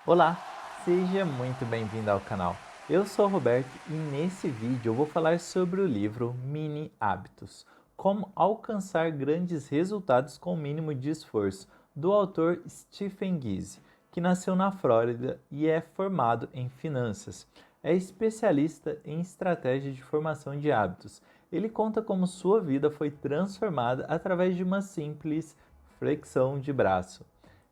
Olá, seja muito bem-vindo ao canal. Eu sou o Roberto e nesse vídeo eu vou falar sobre o livro Mini Hábitos, como alcançar grandes resultados com o mínimo de esforço, do autor Stephen Guise, que nasceu na Flórida e é formado em finanças. É especialista em estratégia de formação de hábitos. Ele conta como sua vida foi transformada através de uma simples flexão de braço.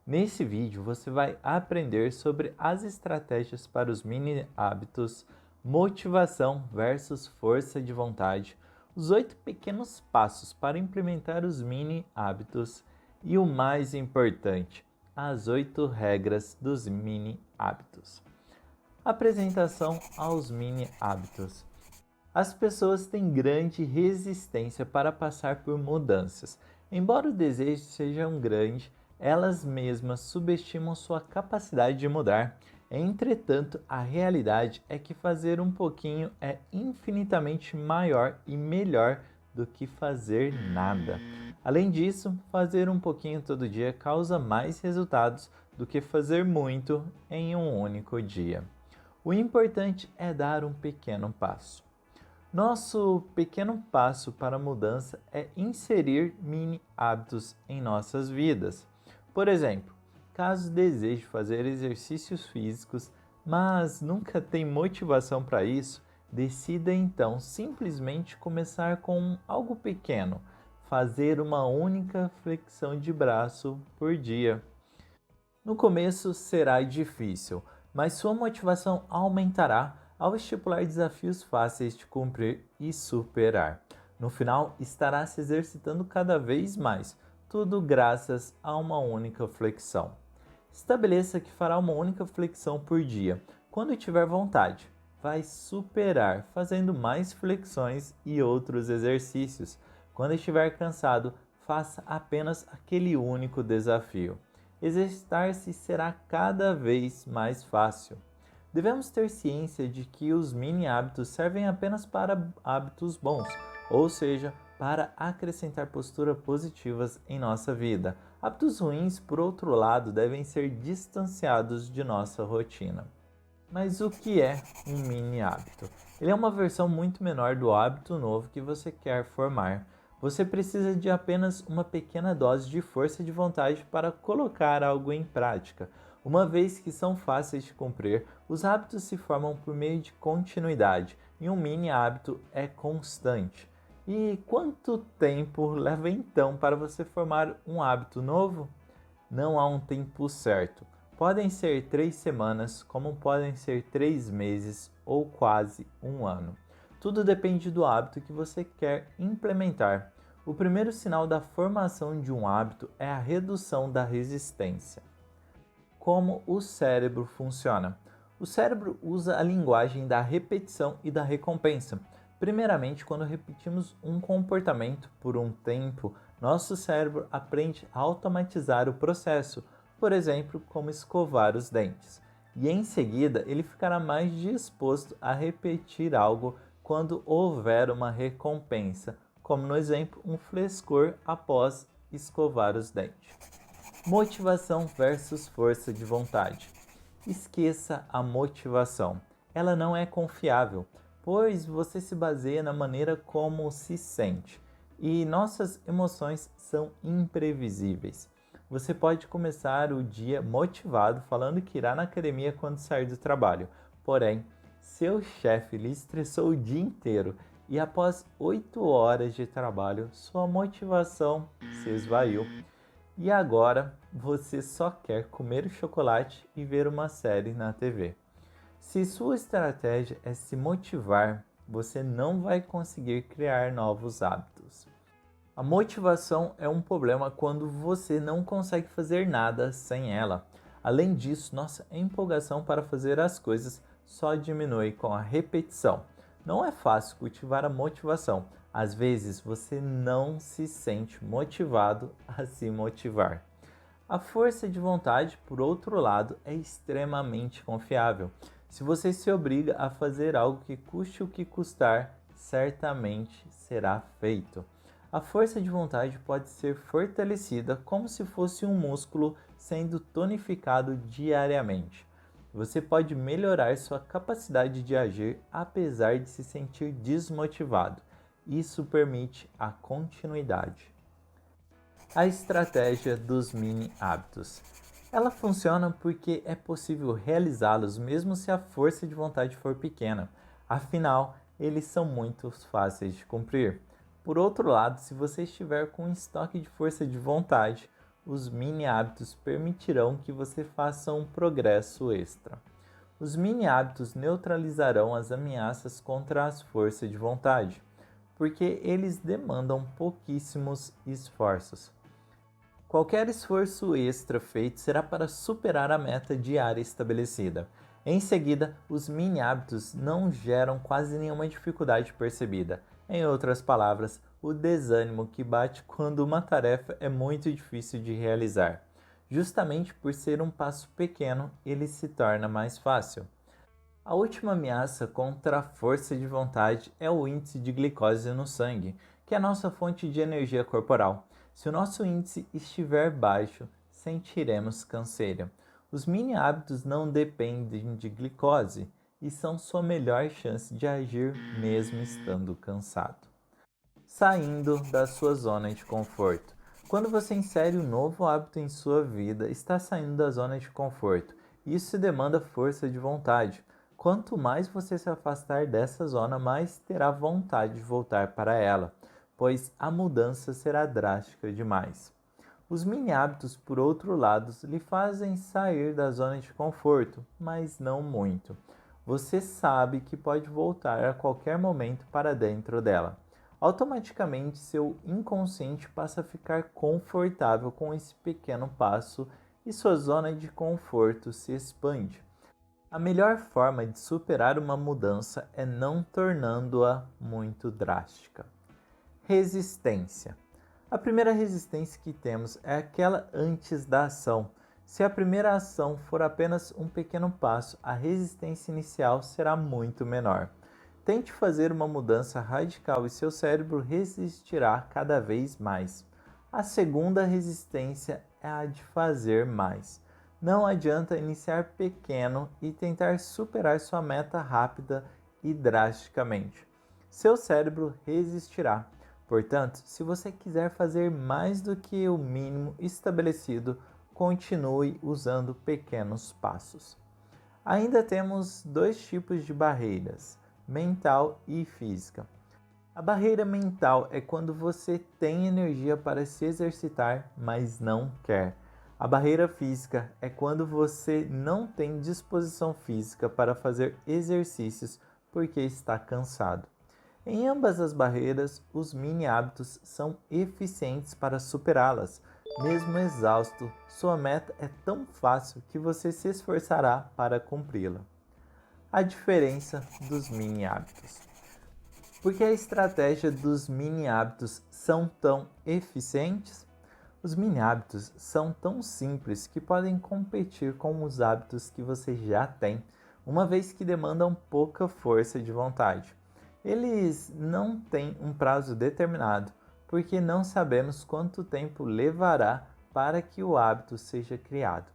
Nesse vídeo você vai aprender sobre as estratégias para os mini hábitos, motivação versus força de vontade, os 8 pequenos passos para implementar os mini hábitos e o mais importante, as 8 regras dos mini hábitos. Apresentação aos mini hábitos. As pessoas têm grande resistência para passar por mudanças. Embora o desejo seja grande, elas mesmas subestimam sua capacidade de mudar. Entretanto, a realidade é que fazer um pouquinho é infinitamente maior e melhor do que fazer nada. Além disso, fazer um pouquinho todo dia causa mais resultados do que fazer muito em um único dia. O importante é dar um pequeno passo. Nosso pequeno passo para a mudança é inserir mini hábitos em nossas vidas. Por exemplo, caso deseje fazer exercícios físicos, mas nunca tem motivação para isso, decida então simplesmente começar com algo pequeno, fazer uma única flexão de braço por dia. No começo será difícil, mas sua motivação aumentará ao estipular desafios fáceis de cumprir e superar. No final, estará se exercitando cada vez mais, tudo graças a uma única flexão. Estabeleça que fará uma única flexão por dia. Quando tiver vontade, vai superar fazendo mais flexões e outros exercícios. Quando estiver cansado, faça apenas aquele único desafio. Exercitar-se será cada vez mais fácil. Devemos ter ciência de que os mini hábitos servem apenas para hábitos bons, ou seja, para acrescentar posturas positivas em nossa vida. Hábitos ruins, por outro lado, devem ser distanciados de nossa rotina. Mas o que é um mini hábito? Ele é uma versão muito menor do hábito novo que você quer formar. Você precisa de apenas uma pequena dose de força de vontade para colocar algo em prática. Uma vez que são fáceis de cumprir, os hábitos se formam por meio de continuidade, e um mini hábito é constante. E quanto tempo leva então para você formar um hábito novo? Não há um tempo certo. Podem ser 3 semanas, como podem ser 3 meses ou quase um ano. Tudo depende do hábito que você quer implementar. O primeiro sinal da formação de um hábito é a redução da resistência. Como o cérebro funciona? O cérebro usa a linguagem da repetição e da recompensa. Primeiramente, quando repetimos um comportamento por um tempo, nosso cérebro aprende a automatizar o processo, por exemplo, como escovar os dentes. E em seguida, ele ficará mais disposto a repetir algo quando houver uma recompensa, como no exemplo, um frescor após escovar os dentes. Motivação versus força de vontade. Esqueça a motivação. Ela não é confiável, pois você se baseia na maneira como se sente. E nossas emoções são imprevisíveis. Você pode começar o dia motivado falando que irá na academia quando sair do trabalho. Porém, seu chefe lhe estressou o dia inteiro e após 8 horas de trabalho, sua motivação se esvaiu. E agora você só quer comer o chocolate e ver uma série na TV. Se sua estratégia é se motivar, você não vai conseguir criar novos hábitos. A motivação é um problema quando você não consegue fazer nada sem ela. Além disso, nossa empolgação para fazer as coisas só diminui com a repetição. Não é fácil cultivar a motivação. Às vezes você não se sente motivado a se motivar. A força de vontade, por outro lado, é extremamente confiável. Se você se obriga a fazer algo que custe o que custar, certamente será feito. A força de vontade pode ser fortalecida como se fosse um músculo sendo tonificado diariamente. você pode melhorar sua capacidade de agir apesar de se sentir desmotivado. Isso permite a continuidade. A estratégia dos mini hábitos. Ela funciona porque é possível realizá-los mesmo se a força de vontade for pequena. Afinal, eles são muito fáceis de cumprir. Por outro lado, se você estiver com um estoque de força de vontade, os mini hábitos permitirão que você faça um progresso extra. Os mini hábitos neutralizarão as ameaças contra as forças de vontade, porque eles demandam pouquíssimos esforços. Qualquer esforço extra feito será para superar a meta diária estabelecida. Em seguida, os mini hábitos não geram quase nenhuma dificuldade percebida. Em outras palavras, o desânimo que bate quando uma tarefa é muito difícil de realizar. Justamente por ser um passo pequeno, ele se torna mais fácil. A última ameaça contra a força de vontade é o índice de glicose no sangue, que é a nossa fonte de energia corporal. Se o nosso índice estiver baixo, sentiremos canseira. Os mini hábitos não dependem de glicose e são sua melhor chance de agir mesmo estando cansado. Saindo da sua zona de conforto. Quando você insere um novo hábito em sua vida, está saindo da zona de conforto. Isso demanda força de vontade. Quanto mais você se afastar dessa zona, mais terá vontade de voltar para ela, pois a mudança será drástica demais. Os mini hábitos, por outro lado, lhe fazem sair da zona de conforto, mas não muito. Você sabe que pode voltar a qualquer momento para dentro dela. Automaticamente, seu inconsciente passa a ficar confortável com esse pequeno passo e sua zona de conforto se expande. A melhor forma de superar uma mudança é não tornando-a muito drástica. Resistência. A primeira resistência que temos é aquela antes da ação. Se a primeira ação for apenas um pequeno passo, a resistência inicial será muito menor. Tente fazer uma mudança radical e seu cérebro resistirá cada vez mais. A segunda resistência é a de fazer mais. Não adianta iniciar pequeno e tentar superar sua meta rápida e drasticamente. Seu cérebro resistirá. Portanto, se você quiser fazer mais do que o mínimo estabelecido, continue usando pequenos passos. Ainda temos dois tipos de barreiras, mental e física. A barreira mental é quando você tem energia para se exercitar, mas não quer. A barreira física é quando você não tem disposição física para fazer exercícios porque está cansado. Em ambas as barreiras, os mini hábitos são eficientes para superá-las. Mesmo exausto, sua meta é tão fácil que você se esforçará para cumpri-la. A diferença dos mini hábitos. Por que a estratégia dos mini hábitos são tão eficientes? Os mini hábitos são tão simples que podem competir com os hábitos que você já tem, uma vez que demandam pouca força de vontade. Eles não têm um prazo determinado, porque não sabemos quanto tempo levará para que o hábito seja criado.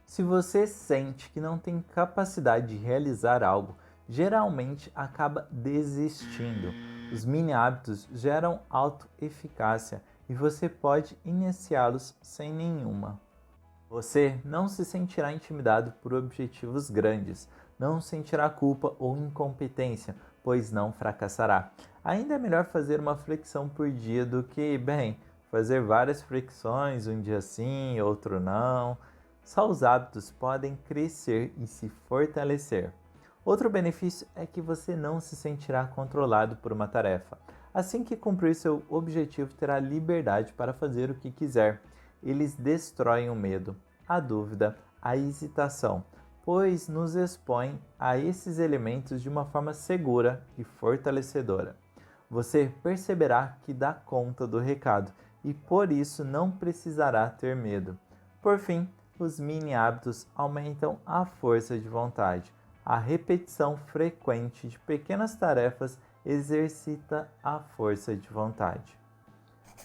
Se você sente que não tem capacidade de realizar algo, geralmente acaba desistindo. Os mini hábitos geram autoeficácia e você pode iniciá-los sem nenhuma. Você não se sentirá intimidado por objetivos grandes, não sentirá culpa ou incompetência, pois não fracassará. Ainda é melhor fazer uma flexão por dia do que, fazer várias flexões, um dia sim, outro não. Só os hábitos podem crescer e se fortalecer. Outro benefício é que você não se sentirá controlado por uma tarefa. Assim que cumprir seu objetivo, terá liberdade para fazer o que quiser. Eles destroem o medo, a dúvida, a hesitação, pois nos expõem a esses elementos de uma forma segura e fortalecedora. Você perceberá que dá conta do recado e por isso não precisará ter medo. Por fim, os mini hábitos aumentam a força de vontade. A repetição frequente de pequenas tarefas exercita a força de vontade.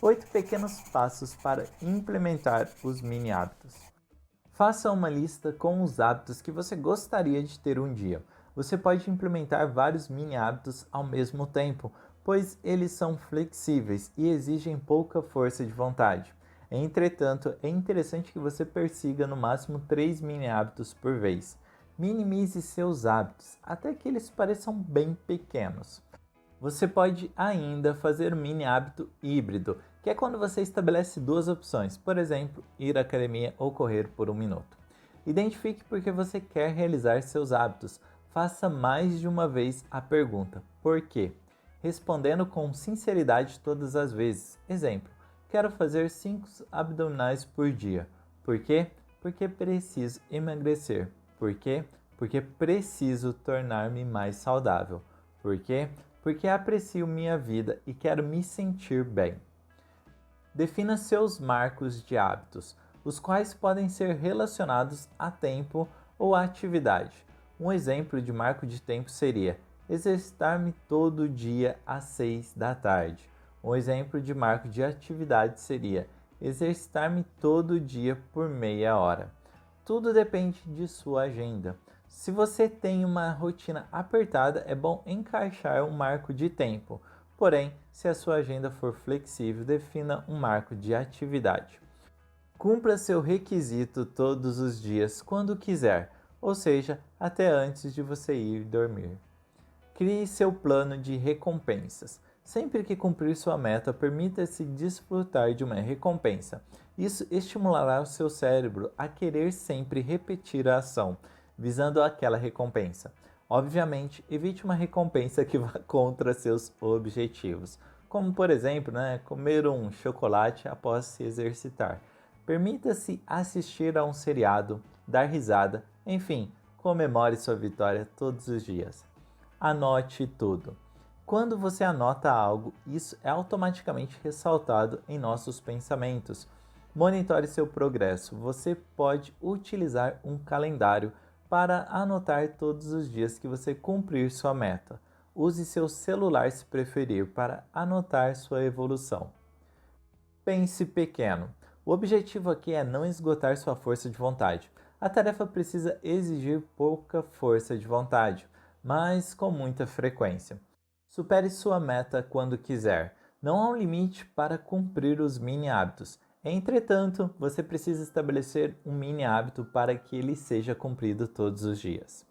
8 pequenos passos para implementar os mini hábitos. Faça uma lista com os hábitos que você gostaria de ter um dia. Você pode implementar vários mini hábitos ao mesmo tempo, pois eles são flexíveis e exigem pouca força de vontade. Entretanto, é interessante que você persiga no máximo 3 mini hábitos por vez. Minimize seus hábitos até que eles pareçam bem pequenos. Você pode ainda fazer um mini hábito híbrido, que é quando você estabelece duas opções, por exemplo, ir à academia ou correr por 1 minuto. Identifique por que você quer realizar seus hábitos. Faça mais de uma vez a pergunta "por quê?", respondendo com sinceridade todas as vezes. Exemplo: quero fazer 5 abdominais por dia. Por quê? Porque preciso emagrecer. Por quê? Porque preciso tornar-me mais saudável. Por quê? Porque aprecio minha vida e quero me sentir bem. Defina seus marcos de hábitos, os quais podem ser relacionados a tempo ou a atividade. Um exemplo de marco de tempo seria exercitar-me todo dia às 6 da tarde. Um exemplo de marco de atividade seria exercitar-me todo dia por meia hora. Tudo depende de sua agenda. Se você tem uma rotina apertada, é bom encaixar um marco de tempo. Porém, se a sua agenda for flexível, defina um marco de atividade. Cumpra seu requisito todos os dias quando quiser, ou seja, até antes de você ir dormir. Crie seu plano de recompensas. Sempre que cumprir sua meta, permita-se desfrutar de uma recompensa. Isso estimulará o seu cérebro a querer sempre repetir a ação, visando aquela recompensa. Obviamente, evite uma recompensa que vá contra seus objetivos, como por exemplo, comer um chocolate após se exercitar. Permita-se assistir a um seriado, dar risada, enfim, comemore sua vitória todos os dias. Anote tudo. Quando você anota algo, isso é automaticamente ressaltado em nossos pensamentos. Monitore seu progresso. Você pode utilizar um calendário para anotar todos os dias que você cumprir sua meta. Use seu celular se preferir para anotar sua evolução. Pense pequeno. O objetivo aqui é não esgotar sua força de vontade. A tarefa precisa exigir pouca força de vontade, mas com muita frequência. Supere sua meta quando quiser. Não há um limite para cumprir os mini hábitos. Entretanto, você precisa estabelecer um mini hábito para que ele seja cumprido todos os dias.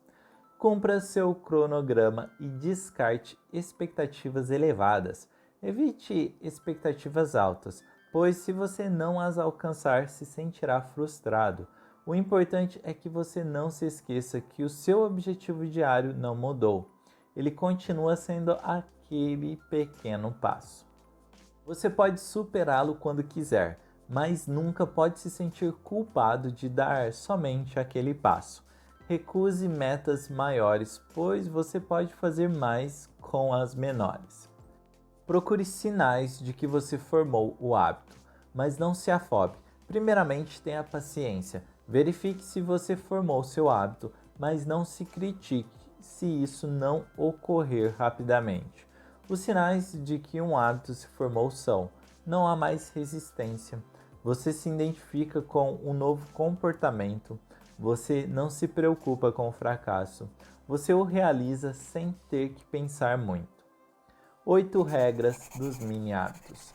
Cumpra seu cronograma e descarte expectativas elevadas. Evite expectativas altas, pois se você não as alcançar, se sentirá frustrado. O importante é que você não se esqueça que o seu objetivo diário não mudou. Ele continua sendo aquele pequeno passo. Você pode superá-lo quando quiser, mas nunca pode se sentir culpado de dar somente aquele passo. Recuse metas maiores, pois você pode fazer mais com as menores. Procure sinais de que você formou o hábito, mas não se afobe. Primeiramente, tenha paciência. Verifique se você formou seu hábito, mas não se critique se isso não ocorrer rapidamente. Os sinais de que um hábito se formou são: não há mais resistência, você se identifica com um novo comportamento, você não se preocupa com o fracasso, você o realiza sem ter que pensar muito. 8 regras dos mini hábitos.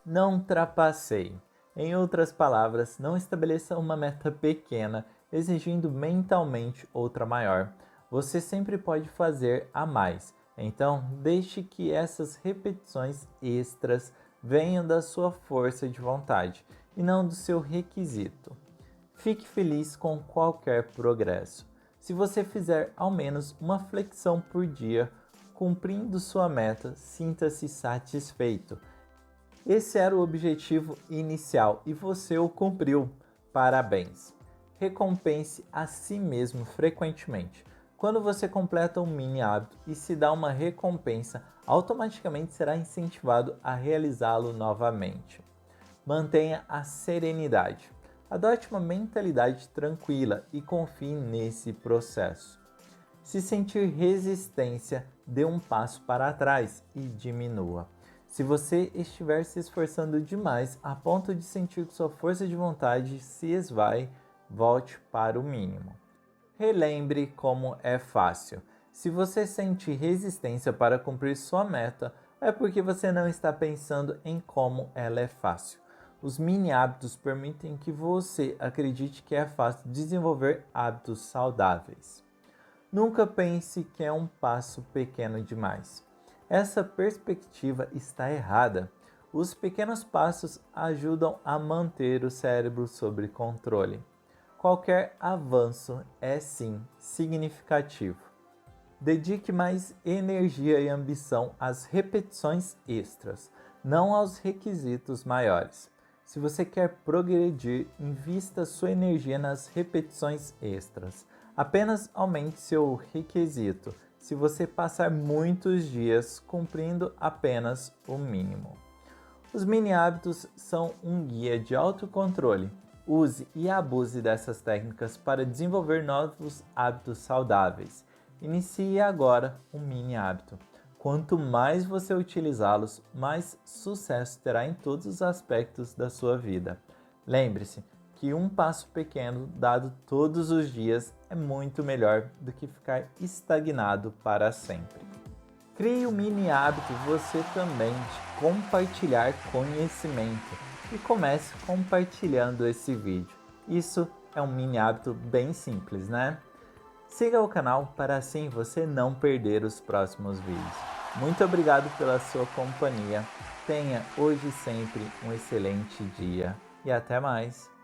Não trapaceie. Em outras palavras, não estabeleça uma meta pequena, exigindo mentalmente outra maior. Você sempre pode fazer a mais, então deixe que essas repetições extras venham da sua força de vontade e não do seu requisito. Fique feliz com qualquer progresso. Se você fizer ao menos uma flexão por dia, cumprindo sua meta, sinta-se satisfeito. Esse era o objetivo inicial e você o cumpriu. Parabéns! Recompense a si mesmo frequentemente. Quando você completa um mini hábito e se dá uma recompensa, automaticamente será incentivado a realizá-lo novamente. Mantenha a serenidade. Adote uma mentalidade tranquila e confie nesse processo. Se sentir resistência, dê um passo para trás e diminua. Se você estiver se esforçando demais a ponto de sentir que sua força de vontade se esvai, volte para o mínimo. Relembre como é fácil. Se você sente resistência para cumprir sua meta, é porque você não está pensando em como ela é fácil. Os mini hábitos permitem que você acredite que é fácil desenvolver hábitos saudáveis. Nunca pense que é um passo pequeno demais. Essa perspectiva está errada. Os pequenos passos ajudam a manter o cérebro sob controle. Qualquer avanço é sim significativo. Dedique mais energia e ambição às repetições extras, não aos requisitos maiores. Se você quer progredir, invista sua energia nas repetições extras. Apenas aumente seu requisito se você passar muitos dias cumprindo apenas o mínimo. Os mini hábitos são um guia de autocontrole. Use e abuse dessas técnicas para desenvolver novos hábitos saudáveis. Inicie agora um mini hábito. Quanto mais você utilizá-los, mais sucesso terá em todos os aspectos da sua vida. Lembre-se que um passo pequeno dado todos os dias é muito melhor do que ficar estagnado para sempre. Crie um mini hábito você também de compartilhar conhecimento e comece compartilhando esse vídeo. Isso é um mini hábito bem simples, né? Siga o canal para assim você não perder os próximos vídeos. Muito obrigado pela sua companhia. Tenha hoje e sempre um excelente dia e até mais.